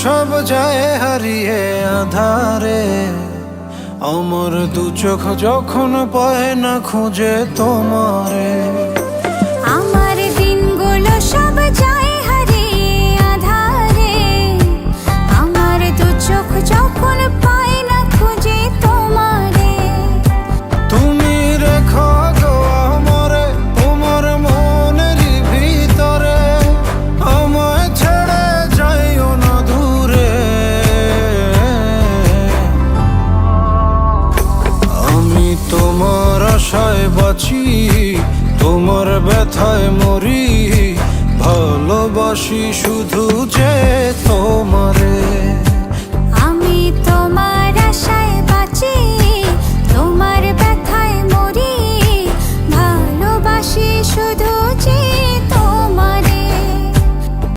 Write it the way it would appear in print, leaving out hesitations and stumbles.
সব যায় হারিয়ে আধারে, আমার দু চোখ যখন পায় না খুঁজে তোমারে। আমার দিনগুলো সব যায় হারিয়ে আধারে, আমার দু চোখ যখন পায় না খুঁজে তোমারে। তুমি রেখো গো আমরে তোমার মনের ভিতরে, আমায় ছেড়ে যাইও না দূরে। আমি তোমার আশায় বাঁচি, তোমার ব্যথায় মরি, ভালোবাসি শুধু যে তোমারে।